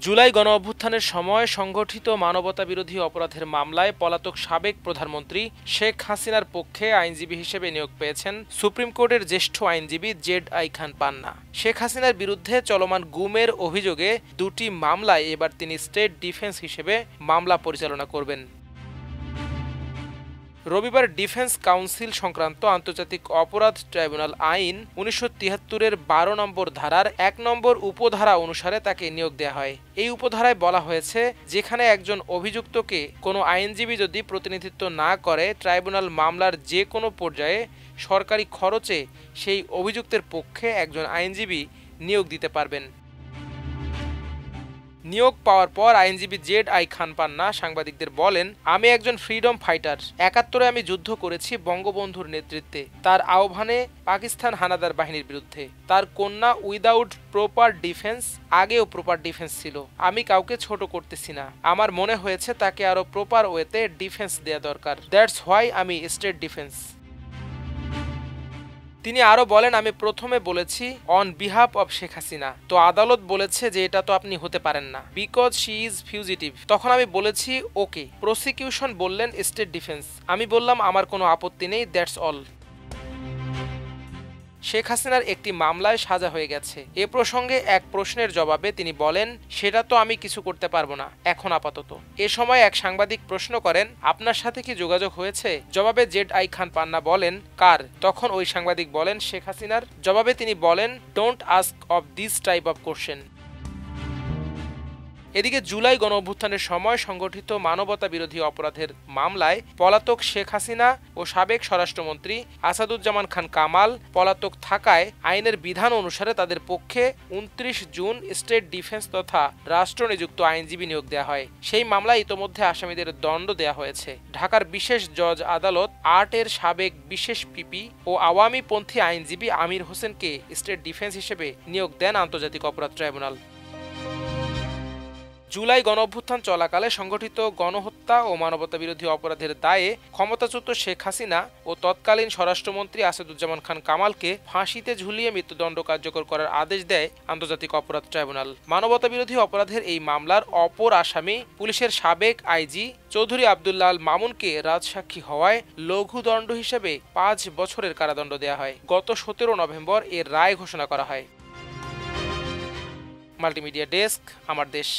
জুলাই গণঅভ্যুত্থানের সময় সংগঠিত মানবতাবিরোধী অপরাধের মামলায় পলাতক সাবেক প্রধানমন্ত্রী শেখ হাসিনার পক্ষে আইনজীবী হিসেবে নিয়োগ পেয়েছেন সুপ্রিম কোর্টের জ্যেষ্ঠ আইনজীবী জেড.আই খান পান্না। শেখ হাসিনার বিরুদ্ধে চলমান গুমের অভিযোগে দুটি মামলায় এবার তিনি স্টেট ডিফেন্স হিসেবে মামলা পরিচালনা করবেন। রবিবার ডিফেন্স কাউন্সিল সংক্রান্ত আন্তর্জাতিক অপরাধ ট্রাইব্যুনাল আইন ১৯৭৩-এর ১২ নম্বর ধারার ১ নম্বর উপধারা অনুসারে তাকে নিয়োগ দেওয়া হয়। এই উপধারায় বলা হয়েছে, যেখানে একজন অভিযুক্তকে কোনো আইনজীবী যদি প্রতিনিধিত্ব না করে, ট্রাইব্যুনাল মামলার যে কোনো পর্যায়ে সরকারি খরচে সেই অভিযুক্তের পক্ষে একজন আইনজীবী নিয়োগ দিতে পারবেন। নিয়োগ পাওয়ার পর আইনজীবী জেড.আই খান পান্না সাংবাদিকদের বলেন, আমি একজন ফ্রিডম ফাইটার। ৭১-এ আমি যুদ্ধ করেছি বঙ্গবন্ধুর নেতৃত্বে, তার আহ্বানে পাকিস্তান হানাদার বাহিনীর বিরুদ্ধে। তার কন্যা উইদাউট প্রপার ডিফেন্স আগেও প্রপার ডিফেন্স ছিল। আমি কাউকে ছোট করতেছি না। আমার মনে হয়েছে তাকে আরো প্রপার ওয়েতে ডিফেন্স দেয়া দরকার। দ্যাটস হোয়াই আমি স্টেট ডিফেন্স। তিনি আরো বলেন, আমি প্রথমে বলেছি on behalf of Sheikh Hasina, তো আদালত বলেছে যে এটা তো আপনি হতে পারেন না, বিকজ শি ইজ ফিউজিটিভ। তখন আমি বলেছি ওকে। প্রসিকিউশন বললেন স্টেট ডিফেন্স। আমি বললাম আমার কোনো আপত্তি নেই, দ্যাটস অল। শেখ হাসিনার একটি মামলায় সাজা হয়ে গেছে। এ প্রসঙ্গে এক প্রশ্নের জবাবে তিনি বলেন, সেটা তো আমি কিছু করতে পারবো না এখন আপাতত। এ সময় এক সাংবাদিক প্রশ্ন করেন, আপনার সাথে কি যোগাযোগ হয়েছে? জবাবে জেড.আই খান পান্না বলেন, কার? তখন ওই সাংবাদিক বলেন, শেখ হাসিনার। জবাবে তিনি বলেন, don't ask of this type of question. এদিকে জুলাই গণঅভ্যুত্থানের সময় সংগঠিত মানবতা বিরোধী অপরাধের মামলায় পলাতক শেখ হাসিনা ও সাবেক স্বরাষ্ট্রমন্ত্রী আসাদুজ্জামান খান কামাল পলাতক থাকায় আইনের বিধান অনুসারে তাদের পক্ষে ২৯ জুন স্টেট ডিফেন্স তথা রাষ্ট্রনিযুক্ত আইনজীবী নিয়োগ দেওয়া হয়। সেই মামলায় ইতোমধ্যে আসামিদের দণ্ড দেওয়া হয়েছে। ঢাকার বিশেষ জজ আদালত ৮-এর সাবেক বিশেষ পিপি ও আওয়ামীপন্থী আইনজীবী আমির হোসেনকে স্টেট ডিফেন্স হিসেবে নিয়োগ দেন আন্তর্জাতিক অপরাধ ট্রাইব্যুনাল। জুলাই গণঅভ্যুত্থান চলাকালে সংগঠিত গণহত্যা ও মানবতাবিরোধী অপরাধের দায়ে ক্ষমতাচ্যুত শেখ হাসিনা ও তৎকালীন স্বরাষ্ট্রমন্ত্রী আসাদুজ্জামান খান কামালকে ফাঁসিতে ঝুলিয়ে মৃত্যুদণ্ড কার্যকর করার আদেশ দেয় আন্তর্জাতিক অপরাধ ট্রাইব্যুনাল। মানবতাবিরোধী অপরাধের এই মামলার অপর আসামি পুলিশের সাবেক আইজি চৌধুরী আবদুল্লাহ আল মামুনকে রাজসাক্ষী হওয়ায় লঘু দণ্ড হিসেবে ৫ বছরের কারাদণ্ড দেওয়া হয়। গত ১৭ নভেম্বর এর রায় ঘোষণা করা হয়। মাল্টিমিডিয়া ডেস্ক, আমার দেশ।